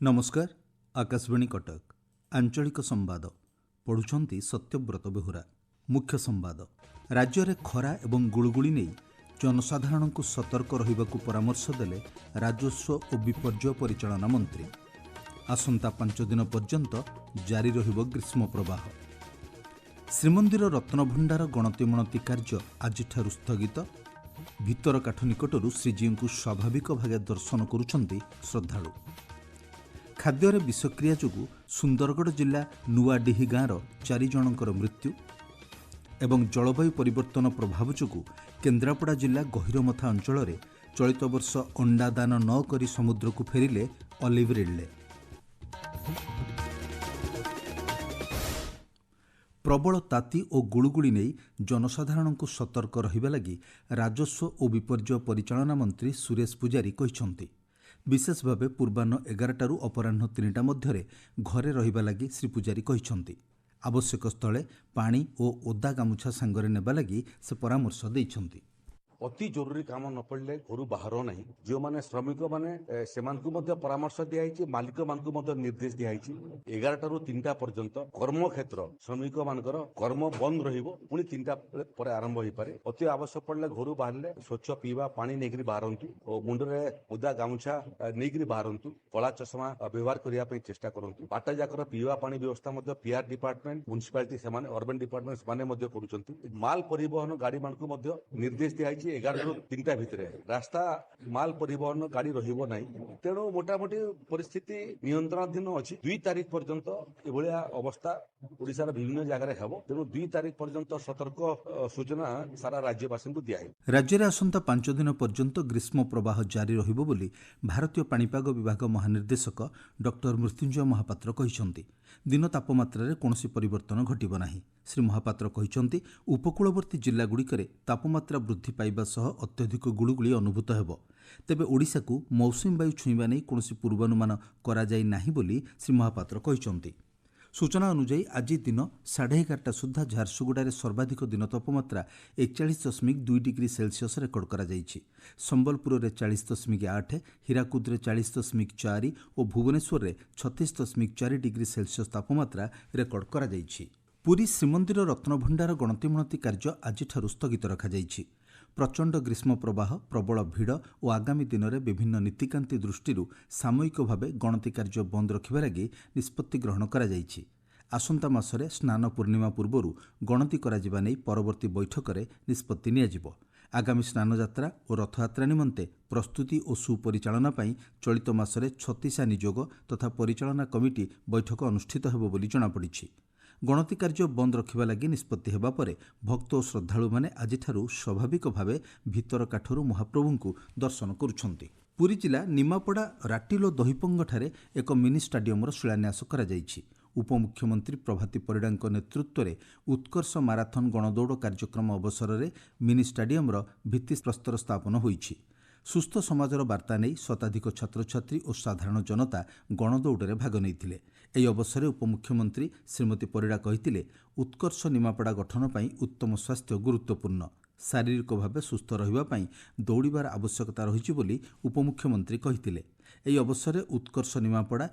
नमस्कार। आकाशवाणी कटक आंचलिक संवाद पढ़ुछंती सत्यव्रत बेहुरा। मुख्य संवाद राज्य में खरा एवं गुळुगुळी नहीं जनसाधारण को सतर्क रहिबाकु परामर्श देले राजस्व और विपर्यय परिचालना मंत्री। आसंता 5 दिन पर्यंत जारी रहिबो ग्रीष्म प्रवाह। श्रीमंदिर रत्नभंडार गणतिमणति कार्य आजिठारु स्थगित। भितरकाठ निकटरू श्रीजी को स्वाभाविक भागे दर्शन करुछंती श्रद्धालु। खाद्यर विषक्रिया जोगु सुंदरगढ़ जिला नुआडीही गाँवर 4 जनकर मृत्यु एवं जलवायु परिवर्तन प्रभाव जोगु केन्द्रापड़ा जिला गहिरमथा अंचल में चलित वर्ष अंडा दान न करी समुद्र को फेरिले ऑलिव रिडले। प्रबल ताती और गुळुगुळी नहीं जनसाधारण को सतर्क रहिबा लगी राजस्व और विपर्यय परिचालना मंत्री सुरेश पुजारी कहिसंती। विशेष भावे पूर्वाह्न 11टारू अपराह्न 3टा मध्यरे घरे रहिबा लगी श्री पुजारी कहिसंती। आवश्यक स्थले पानी और ओदा गामुछा सांगरे नेबा लगी से परामर्श दैछंती। अति जरूरी काम न पड़े घर बाहर ना। जो मैंने श्रमिक मैंने परामर्श दिखाई मालिक मान निर्देश दिखाई 11टारू 3टा पर्यंत कर्म क्षेत्र श्रमिक मानकर कर्म बंद पुणी 3टा पर आरंभ हो पारे। अति आवश्यक पड़े घर बाहर स्वच्छ पीवा पानी नहीं बाहरतु और मुंडे ओदा गामुछा नहीं बाहरतु। कला चषमा व्यवहार करने चेष्टा करूँ। बाट जाकर पीवा पानी व्यवस्था पीआर डिपार्टमेंट म्युनिसिपालिटी से अर्बन डिपार्टमेंट से कर माल परिवहन गाड़ी मान निर्देश दिखाई 11टारू 3टा भितर रास्ता माल परिवहन गाड़ी रहिबो नहीं। तेणु मोटामोटी परिस्थिति नियंत्रणाधीन अच्छी। 2 तारीख पर्यंत एभलिया अवस्था ओडिशार विभिन्न जगह हेबो। तेणु 2 तारीख पर्यंत सतर्क सूचना सारा राज्यवासी को दिया है। राज्य में आसंता 5 दिन पर्यंत ग्रीष्म प्रवाह जारी रहिबो बोली भारतीय पाणीपाग विभाग महानिर्देशक डॉक्टर मृत्युंजय महापात्र कहिसंती। दिन तापमात्रा कौनसी परिवर्तन घटिबो नाही। श्री महापात्र कहिसंती उपकूलवर्ती जिल्लागुड़िकरे तापमात्रा वृद्धि पाइबा सह अत्यधिक गुळुगुळी अनुभूत हेबो। तेबे ओडिशा को मौसुमी वायु छुईबा नहीं कौनसी पूर्वानुमान कराଯାଇ नाही बोली श्री महापात्र कहिसंती। सूचना अनुसार आज दिन 11:30 सुधा झारसुगुड़ा सर्वाधिक दिन तापमात्रा 41.2 डिग्री सेल्सियस रेकर्ड करा जायछि। संबलपुर में 40.8, हीराकुद में 40.4 और भुवनेश्वर में 36.4 डिग्री सेल्सियस तापमात्रा रेकर्ड करा जायछि। पुरी श्रीमंदिर रत्नभंडार गणतिमणति कार्य आजिठारु स्थगित रखा जायछि। प्रचंड ग्रीष्म प्रवाह प्रबल भिड़ और आगामी दिन में विभिन्न नीतिकांति दृष्टि सामयिक भावे गणति कार्य बंद रखा लगी निष्पत्ति ग्रहण करा जायछि। आसंता मासरे स्नान पूर्णिमा पूर्व गणति करा नहीं परवर्ती बैठक में निष्पत्ति नियाजिबो। आगामी स्नान यात्रा और रथयात्रा निमंते प्रस्तुति और सुपरिचालना पई चलित मासरे 36 नियोग तथा परिचालना कमिटी बैठक अनुष्ठित हेबो बोली जणापड़िछि। गणति कार्य बंद रखा लगी निष्पत्ति हेबा परे भक्त और श्रद्धालु माने आजिठारु स्वाभाविक भावे भितर काठरू महाप्रभु को दर्शन करुछंती। पुरी जिला निमापड़ा राटिलो दहीपंगठारे एक मिनी स्टाडियमर शिलान्यास करा जायछि। उपमुख्यमंत्री प्रभाती परिडांक नेतृत्व में उत्कर्ष माराथन गणदौड़ कार्यक्रम अवसर में मिनी स्टाडियमर भित्तिप्रस्तर स्थापन होइछि। सुस्थ समाजर वार्ता नहीं शताधिक छात्र छात्री और साधारण जनता गणदौड़े भाग नहीं। यह अवसर में उपमुख्यमंत्री श्रीमती परिडा कहिथिले उत्कर्ष निमापड़ा गठन पर उत्तम स्वास्थ्य गुरुत्वपूर्ण। शारीरिक भाव सुस्थ रहिबा दौड़बार आवश्यकता रही बोली उपमुख्यमंत्री कहिथिले। यह अवसर में उत्कर्ष निमापड़ा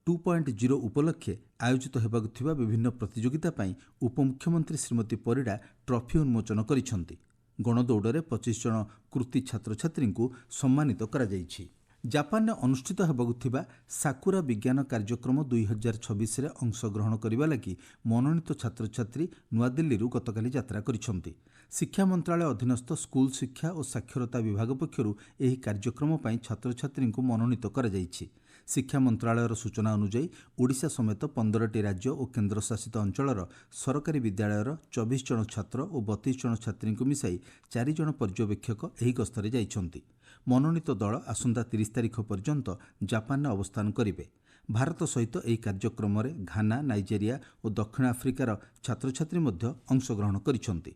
2.0 उपलक्षे आयोजित हेबाकु थिबा विभिन्न प्रतियोगिता पई उपमुख्यमंत्री श्रीमती परिडा ट्रॉफी उन्मोचन करिसंती। गणदौड़े 25 जन कृति छात्र छात्री को सम्मानित करा जायछि। जापान में अनुष्ठित हेबाकु थिबा साकुरा विज्ञान कार्यक्रम 2026 रे अंशग्रहण करने लगी मनोनीत छात्र छात्री नुआदिल्ली गतकाली यात्रा करिसंती। शिक्षा मंत्रालय अधीनस्थ स्कूल शिक्षा और साक्षरता विभाग पक्षरु एही कार्यक्रम पई छात्र छात्री को मनोनीत करा जायछि। शिक्षा मंत्रालयर सूचना अनुसार ओडिशा समेत 15टी राज्य और केन्द्रशासित अंचलर सरकारी विद्यालयर 24 जन छात्र और 32 जन छात्री को मिसाई 4 जन पर्यवेक्षक एही गस्तरे जाइछंती। मनोनीत दल आसंता 30 तारिख पर्यंत जापान अवस्थान करिवे। भारत सहित एही कार्यक्रम में घाना, नाइजेरिया और दक्षिण आफ्रिकार छात्र छात्री मध्य अंशग्रहण करिछंती।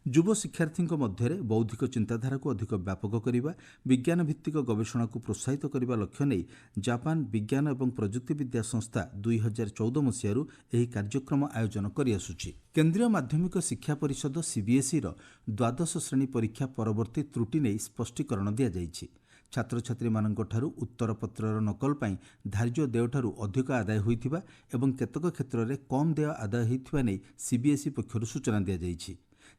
युव शिक्षार्थी मध्य बौद्धिक चिंताधारा को अधिक व्यापक करने विज्ञान भित्तिक गवेषणा को प्रोत्साहित करने लक्ष्य नहीं जापान विज्ञान और प्रजुक्तिविद्या संस्था 2014 मसीह यह कार्यक्रम आयोजन करिआसुछि। केंद्रीय माध्यमिक शिक्षा परिषद सीबीएसई द्वादश श्रेणी परीक्षा परवर्ती त्रुटि नहीं स्पष्टीकरण दि जाइछि। ଛାତ୍ରଛାତ୍ରୀମାନଙ୍କଠାରୁ ଉତ୍ତରପତ୍ରର ନକଲ ପାଇଁ ଧାର୍ଯ୍ୟ ଦେୟଠାରୁ ଅଧିକ ଆଦାୟ ହୋଇଥିବା ଏବଂ କେତେକ କ୍ଷେତ୍ରରେ କମ୍ ଦେୟ ଆଦାୟ ହୋଇଥିବା ନେଇ ସିବିଏସ୍ଇ ପକ୍ଷରୁ ସୂଚନା ଦିଆଯାଇଛି।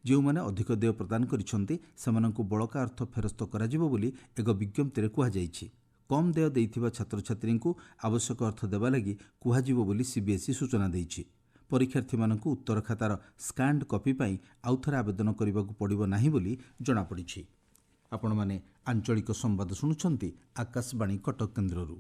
ଯେଉଁମାନେ ଅଧିକ ଦେୟ ପ୍ରଦାନ କରିଛନ୍ତି ସେମାନଙ୍କୁ ବଳକା ଅର୍ଥ ଫେରସ୍ତ କରାଯିବ ବୋଲି ଏକ ବିଜ୍ଞପ୍ତିରେ କୁହାଯାଇଛି। କମ୍ ଦେୟ ଦେଇଥିବା ଛାତ୍ରଛାତ୍ରୀଙ୍କୁ ଆବଶ୍ୟକ ଅର୍ଥ ଦେବା ଲାଗି କୁହାଯିବ ବୋଲି ସିବିଏସ୍ଇ ସୂଚନା ଦେଇଛି। ପରୀକ୍ଷାର୍ଥୀମାନଙ୍କୁ ଉତ୍ତର ଖାତାର ସ୍କାନ୍ଡ କପି ପାଇଁ ଆଉଥରେ ଆବେଦନ କରିବାକୁ ପଡ଼ିବ ନାହିଁ ବୋଲି ଜଣାପଡ଼ିଛି। ଆପଣମାନେ ଆଞ୍ଚଳିକ ସମ୍ବାଦ ଶୁଣୁଛନ୍ତି ଆକାଶବାଣୀ କଟକ କେନ୍ଦ୍ରରୁ।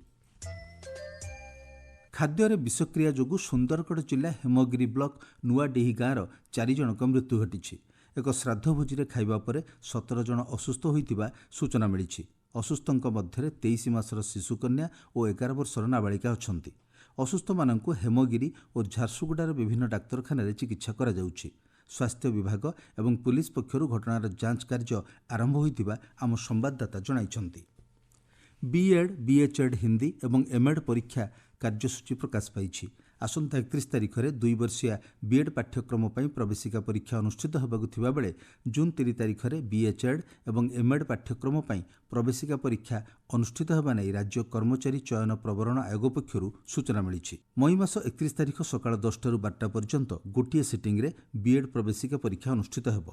ଖାଦ୍ୟରେ ବିଷକ୍ରିୟା ଯୋଗୁଁ ସୁନ୍ଦରଗଡ଼ ଜିଲ୍ଲା ହେମଗିରି ବ୍ଲକ ନୂଆଡିହି ଗାଁର 4 ଜଣଙ୍କ ମୃତ୍ୟୁ ଘଟିଛି। ଏକ ଶ୍ରାଦ୍ଧ ଭୋଜିରେ ଖାଇବା ପରେ 17 ଜଣ ଅସୁସ୍ଥ ହୋଇଥିବା ସୂଚନା ମିଳିଛି। ଅସୁସ୍ଥଙ୍କ ମଧ୍ୟରେ 23 ମାସର ଶିଶୁକନ୍ୟା ଓ 11 ବର୍ଷର ନାବାଳିକା ଅଛନ୍ତି। ଅସୁସ୍ଥମାନଙ୍କୁ ହେମଗିରି ଓ ଝାରସୁଗୁଡ଼ାର ବିଭିନ୍ନ ଡାକ୍ତରଖାନାରେ ଚିକିତ୍ସା କରାଯାଉଛି। ସ୍ୱାସ୍ଥ୍ୟ ବିଭାଗ ଏବଂ ପୁଲିସ ପକ୍ଷରୁ ଘଟଣାର ଯାଞ୍ଚ କାର୍ଯ୍ୟ ଆରମ୍ଭ ହୋଇଥିବା ଆମ ସମ୍ବାଦଦାତା ଜଣାଇଛନ୍ତି। ବିଏଡ୍, ବିଏଚ୍ଏଡ୍ ହିନ୍ଦୀ ଏବଂ ଏମ୍ଏଡ୍ ପରୀକ୍ଷା କାର୍ଯ୍ୟସୂଚୀ ପ୍ରକାଶ ପାଇଛି। ଆସନ୍ତା 31 ତାରିଖରେ 2 ବର୍ଷିଆ ବିଏଡ୍ ପାଠ୍ୟକ୍ରମ ପାଇଁ ପ୍ରବେଶିକା ପରୀକ୍ଷା ଅନୁଷ୍ଠିତ ହେବାକୁ ଥିବାବେଳେ ଜୁନ୍ 3 ତାରିଖରେ ବିଏଚ୍ଏଡ୍ ଏବଂ ଏମ୍ଏଡ୍ ପାଠ୍ୟକ୍ରମ ପାଇଁ ପ୍ରବେଶିକା ପରୀକ୍ଷା ଅନୁଷ୍ଠିତ ହେବା ନେଇ ରାଜ୍ୟ କର୍ମଚାରୀ ଚୟନ ପ୍ରବରଣ ଆୟୋଗ ପକ୍ଷରୁ ସୂଚନା ମିଳିଛି। ମଇ ମାସ 31 ତାରିଖ ସକାଳ 10ଟାରୁ 12ଟା ପର୍ଯ୍ୟନ୍ତ ଗୋଟିଏ ସିଟିଂରେ ବିଏଡ୍ ପ୍ରବେଶିକା ପରୀକ୍ଷା ଅନୁଷ୍ଠିତ ହେବ।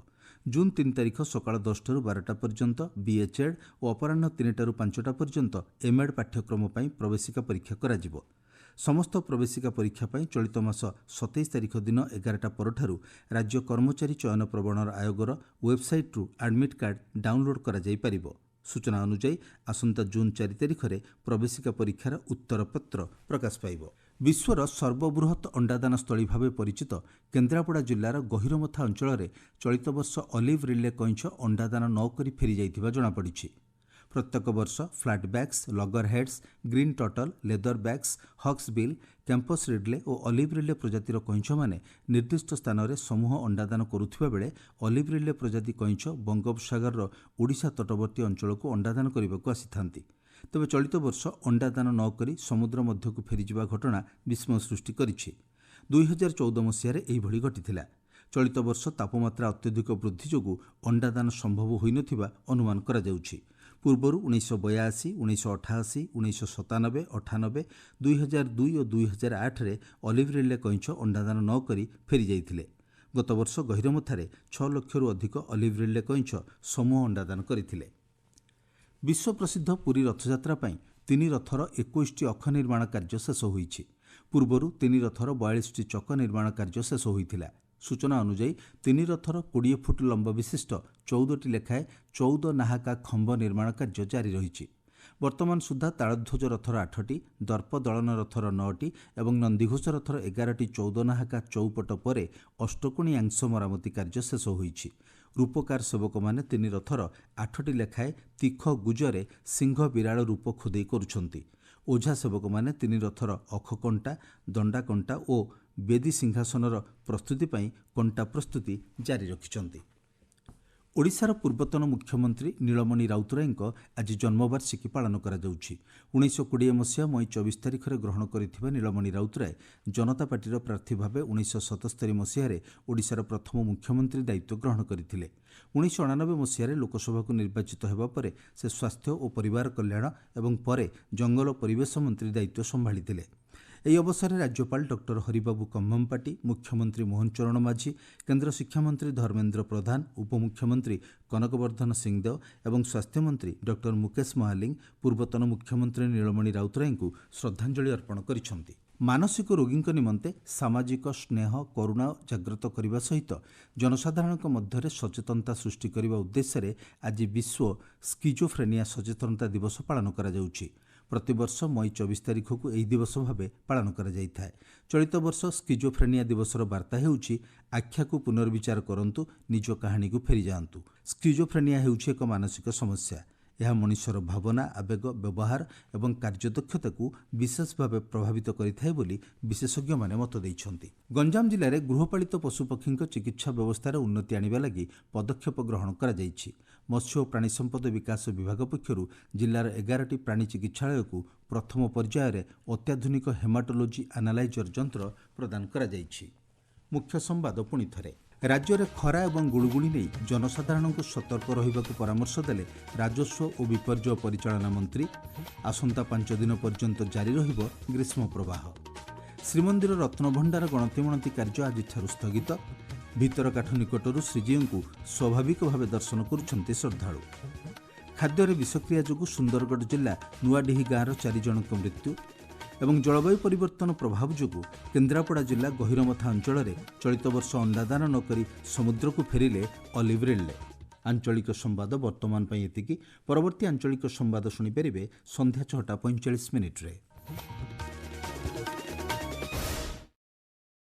ଜୁନ୍ 3 ତାରିଖ ସକାଳ 10ଟାରୁ 12ଟା ପର୍ଯ୍ୟନ୍ତ ବିଏଚ୍ଏଡ୍ ଓ ଅପରାହ୍ନ 3ଟାରୁ 5ଟା ପର୍ଯ୍ୟନ୍ତ ଏମ୍ଏଡ୍ ପାଠ୍ୟକ୍ରମ ପାଇଁ ପ୍ରବେଶିକା ପରୀକ୍ଷା କରାଯିବ। ସମସ୍ତ ପ୍ରବେଶିକା ପରୀକ୍ଷା ପାଇଁ ଚଳିତ ମାସ 27 ତାରିଖ ଦିନ 11ଟା ପରଠାରୁ ରାଜ୍ୟ କର୍ମଚାରୀ ଚୟନ ପ୍ରବଣର ଆୟୋଗର ୱେବ୍ସାଇଟ୍ରୁ ଆଡ୍ମିଟ୍ କାର୍ଡ ଡାଉନଲୋଡ୍ କରାଯାଇପାରିବ। ସୂଚନା ଅନୁଯାୟୀ ଆସନ୍ତା ଜୁନ୍ 4 ତାରିଖରେ ପ୍ରବେଶିକା ପରୀକ୍ଷାର ଉତ୍ତରପତ୍ର ପ୍ରକାଶ ପାଇବ। ବିଶ୍ୱର ସର୍ବବୃହତ୍ ଅଣ୍ଡାଦାନ ସ୍ଥଳୀ ଭାବେ ପରିଚିତ କେନ୍ଦ୍ରାପଡ଼ା ଜିଲ୍ଲାର ଗହିରମଥା ଅଞ୍ଚଳରେ ଚଳିତ ବର୍ଷ ଅଲିଭ୍ ରିଲେ କଇଁଛ ଅଣ୍ଡାଦାନ ନ କରି ଫେରିଯାଇଥିବା ଜଣାପଡ଼ିଛି। ପ୍ରତ୍ୟେକ ବର୍ଷ flatbacks, loggerheads, green turtle, leatherbacks, hawksbill, Kemp's ridley ଓ ଅଲିଭ୍ ରିଲେ ପ୍ରଜାତିର କଇଁଛମାନେ ନିର୍ଦ୍ଦିଷ୍ଟ ସ୍ଥାନରେ ସମୂହ ଅଣ୍ଡାଦାନ କରୁଥିବା ବେଳେ ଅଲିଭ୍ ରିଲେ ପ୍ରଜାତି କଇଁଛ ବଙ୍ଗୋପସାଗରର ଓଡ଼ିଶା ତଟବର୍ତ୍ତୀ ଅଞ୍ଚଳକୁ ଅଣ୍ଡାଦାନ କରିବାକୁ ଆସିଥାନ୍ତି। ତେବେ ଚଳିତ ବର୍ଷ ଅଣ୍ଡାଦାନ ନ କରି ସମୁଦ୍ର ମଧ୍ୟକୁ ଫେରିଯିବା ଘଟଣା ବିସ୍ମୟ ସୃଷ୍ଟି କରିଛି। 2014 ମସିହାରେ ଏହିଭଳି ଘଟିଥିଲା। ଚଳିତ ବର୍ଷ ତାପମାତ୍ରା ଅତ୍ୟଧିକ ବୃଦ୍ଧି ଯୋଗୁଁ ଅଣ୍ଡାଦାନ ସମ୍ଭବ ହୋଇନଥିବା ଅନୁମାନ କରାଯାଉଛି। ପୂର୍ବରୁ 1982, 1988, 1997, 98, 2002 ଓ 2008ରେ ଅଲିଭ୍ ରିଲେ କଇଁଛ ଅଣ୍ଡାଦାନ ନ କରି ଫେରିଯାଇଥିଲେ। ଗତବର୍ଷ ଗହିରମଥାରେ 6 ଲକ୍ଷରୁ ଅଧିକ ଅଲିଭ୍ ରିଲେ କଇଁଛ ସମୂହ ଅଣ୍ଡାଦାନ କରିଥିଲେ। ବିଶ୍ୱପ୍ରସିଦ୍ଧ ପୁରୀ ରଥଯାତ୍ରା ପାଇଁ 3 ରଥର 21ଟି ଅଖ ନିର୍ମାଣ କାର୍ଯ୍ୟ ଶେଷ ହୋଇଛି। ପୂର୍ବରୁ 3 ରଥର 42ଟି ଚକ ନିର୍ମାଣ କାର୍ଯ୍ୟ ଶେଷ ହୋଇଥିଲା। ସୂଚନା ଅନୁଯାୟୀ 3 ରଥର 20 ଫୁଟ ଲମ୍ବ ବିଶିଷ୍ଟ 14ଟି ଲେଖାଏଁ 14 ନାହାକା ଖମ୍ବ ନିର୍ମାଣ କାର୍ଯ୍ୟ ଜାରି ରହିଛି। ବର୍ତ୍ତମାନ ସୁଦ୍ଧା ତାଳଧ୍ୱଜ ରଥର 8ଟି, ଦର୍ପ ଦଳନ ରଥର 9ଟି ଏବଂ ନନ୍ଦିଘୋଷ ରଥର 11ଟି 14 ନାହାକା ଚଉପଟ ପରେ ଅଷ୍ଟକୋଣି ଆଂଶ ମରାମତି କାର୍ଯ୍ୟ ଶେଷ ହୋଇଛି। ରୂପକାର ସେବକମାନେ 3 ରଥର 8ଟି ଲେଖାଏଁ ତୀଖ ଗୁଜରେ ସିଂହ ବିରାଳ ରୂପ ଖୋଦେଇ କରୁଛନ୍ତି। ଓଝା ସେବକମାନେ 3 ରଥର ଅଖକଣ୍ଟା, ଦଣ୍ଡାକଣ୍ଟା ଓ ବେଦୀ ସିଂହାସନର ପ୍ରସ୍ତୁତି ପାଇଁ କଣ୍ଟା ପ୍ରସ୍ତୁତି ଜାରି ରଖିଛନ୍ତି। ଓଡ଼ିଶାର ପୂର୍ବତନ ମୁଖ୍ୟମନ୍ତ୍ରୀ ନୀଳମଣି ରାଉତରାୟଙ୍କ ଆଜି ଜନ୍ମବାର୍ଷିକୀ ପାଳନ କରାଯାଉଛି। 1920 ମସିହା ମଇ 24 ତାରିଖରେ ଗ୍ରହଣ କରିଥିବା ନୀଳମଣି ରାଉତରାୟ ଜନତା ପାର୍ଟିର ପ୍ରାର୍ଥୀ ଭାବେ 1977 ମସିହାରେ ଓଡ଼ିଶାର ପ୍ରଥମ ମୁଖ୍ୟମନ୍ତ୍ରୀ ଦାୟିତ୍ୱ ଗ୍ରହଣ କରିଥିଲେ। 1999 ମସିହାରେ ଲୋକସଭାକୁ ନିର୍ବାଚିତ ହେବା ପରେ ସେ ସ୍ୱାସ୍ଥ୍ୟ ଓ ପରିବାର କଲ୍ୟାଣ ଏବଂ ପରେ ଜଙ୍ଗଲ ଓ ପରିବେଶ ମନ୍ତ୍ରୀ ଦାୟିତ୍ୱ ସମ୍ଭାଳିଥିଲେ। ଏହି ଅବସରରେ ରାଜ୍ୟପାଳ ଡକ୍ଟର ହରିବାବୁ କମ୍ଭମପାଟି, ମୁଖ୍ୟମନ୍ତ୍ରୀ ମୋହନ ଚରଣ ମାଝୀ, କେନ୍ଦ୍ର ଶିକ୍ଷାମନ୍ତ୍ରୀ ଧର୍ମେନ୍ଦ୍ର ପ୍ରଧାନ, ଉପମୁଖ୍ୟମନ୍ତ୍ରୀ କନକବର୍ଦ୍ଧନ ସିଂଦେଓ ଏବଂ ସ୍ୱାସ୍ଥ୍ୟମନ୍ତ୍ରୀ ଡକ୍ଟର ମୁକେଶ ମହାଲିଂ ପୂର୍ବତନ ମୁଖ୍ୟମନ୍ତ୍ରୀ ନୀଳମଣି ରାଉତରାୟଙ୍କୁ ଶ୍ରଦ୍ଧାଞ୍ଜଳି ଅର୍ପଣ କରିଛନ୍ତି। ମାନସିକ ରୋଗୀଙ୍କ ନିମନ୍ତେ ସାମାଜିକ ସ୍ନେହ, କରୁଣା ଜାଗ୍ରତ କରିବା ସହିତ ଜନସାଧାରଣଙ୍କ ମଧ୍ୟରେ ସଚେତନତା ସୃଷ୍ଟି କରିବା ଉଦ୍ଦେଶ୍ୟରେ ଆଜି ବିଶ୍ୱ ସ୍କିଜୋଫ୍ରେନିଆ ସଚେତନତା ଦିବସ ପାଳନ କରାଯାଉଛି। ପ୍ରତିବର୍ଷ ମଇ 24 ତାରିଖକୁ ଏହି ଦିବସ ଭାବେ ପାଳନ କରାଯାଇଥାଏ। ଚଳିତ ବର୍ଷ ସ୍କିଜୋଫ୍ରେନିଆ ଦିବସର ବାର୍ତ୍ତା ହେଉଛି ଆଖ୍ୟାକୁ ପୁନର୍ବିଚାର କରନ୍ତୁ, ନିଜ କାହାଣୀକୁ ଫେରିଯାଆନ୍ତୁ। ସ୍କିଜୋଫ୍ରେନିଆ ହେଉଛି ଏକ ମାନସିକ ସମସ୍ୟା। ଏହା ମଣିଷର ଭାବନା, ଆବେଗ, ବ୍ୟବହାର ଏବଂ କାର୍ଯ୍ୟଦକ୍ଷତାକୁ ବିଶେଷ ଭାବେ ପ୍ରଭାବିତ କରିଥାଏ ବୋଲି ବିଶେଷଜ୍ଞମାନେ ମତ ଦେଇଛନ୍ତି। ଗଞ୍ଜାମ ଜିଲ୍ଲାରେ ଗୃହପାଳିତ ପଶୁପକ୍ଷୀଙ୍କ ଚିକିତ୍ସା ବ୍ୟବସ୍ଥାରେ ଉନ୍ନତି ଆଣିବା ଲାଗି ପଦକ୍ଷେପ ଗ୍ରହଣ କରାଯାଇଛି। ମତ୍ସ୍ୟ ଓ ପ୍ରାଣୀ ସମ୍ପଦ ବିକାଶ ବିଭାଗ ପକ୍ଷରୁ ଜିଲ୍ଲାର 11ଟି ପ୍ରାଣୀ ଚିକିତ୍ସାଳୟକୁ ପ୍ରଥମ ପର୍ଯ୍ୟାୟରେ ଅତ୍ୟାଧୁନିକ ହେମାଟୋଲୋଜି ଆନାଲାଇଜର ଯନ୍ତ୍ର ପ୍ରଦାନ କରାଯାଇଛି। ମୁଖ୍ୟ ସମ୍ବାଦ ପୁଣି ଥରେ। ରାଜ୍ୟରେ ଖରା ଏବଂ ଗୁଳୁଗୁଳି ନେଇ ଜନସାଧାରଣଙ୍କୁ ସତର୍କ ରହିବାକୁ ପରାମର୍ଶ ଦେଲେ ରାଜସ୍ୱ ଓ ବିପର୍ଯ୍ୟୟ ପରିଚାଳନା ମନ୍ତ୍ରୀ। ଆସନ୍ତା 5 ଦିନ ପର୍ଯ୍ୟନ୍ତ ଜାରି ରହିବ ଗ୍ରୀଷ୍ମ ପ୍ରବାହ। ଶ୍ରୀମନ୍ଦିର ରତ୍ନଭଣ୍ଡାର ଗଣତିମଣତି କାର୍ଯ୍ୟ ଆଜିଠାରୁ ସ୍ଥଗିତ। ଭିତରକାଠ ନିକଟରୁ ଶ୍ରୀଜୀଉଙ୍କୁ ସ୍ୱାଭାବିକ ଭାବେ ଦର୍ଶନ କରୁଛନ୍ତି ଶ୍ରଦ୍ଧାଳୁ। ଖାଦ୍ୟରେ ବିଷକ୍ରିୟା ଯୋଗୁଁ ସୁନ୍ଦରଗଡ଼ ଜିଲ୍ଲା ନୂଆଡିହି ଗାଁର 4 ଜଣଙ୍କ ମୃତ୍ୟୁ ଏବଂ ଜଳବାୟୁ ପରିବର୍ତ୍ତନ ପ୍ରଭାବ ଯୋଗୁଁ କେନ୍ଦ୍ରାପଡ଼ା ଜିଲ୍ଲା ଗହିରମଥା ଅଞ୍ଚଳରେ ଚଳିତ ବର୍ଷ ଅଣ୍ଡାଦାନ ନ କରି ସମୁଦ୍ରକୁ ଫେରିଲେ ଅଲିଭ୍ ରିଡ୍ଲେ। ଆଞ୍ଚଳିକ ସମ୍ବାଦ ବର୍ତ୍ତମାନ ପାଇଁ ଏତିକି। ପରବର୍ତ୍ତୀ ଆଞ୍ଚଳିକ ସମ୍ବାଦ ଶୁଣିପାରିବେ ସନ୍ଧ୍ୟା 6:45 ମିନିଟ୍ରେ।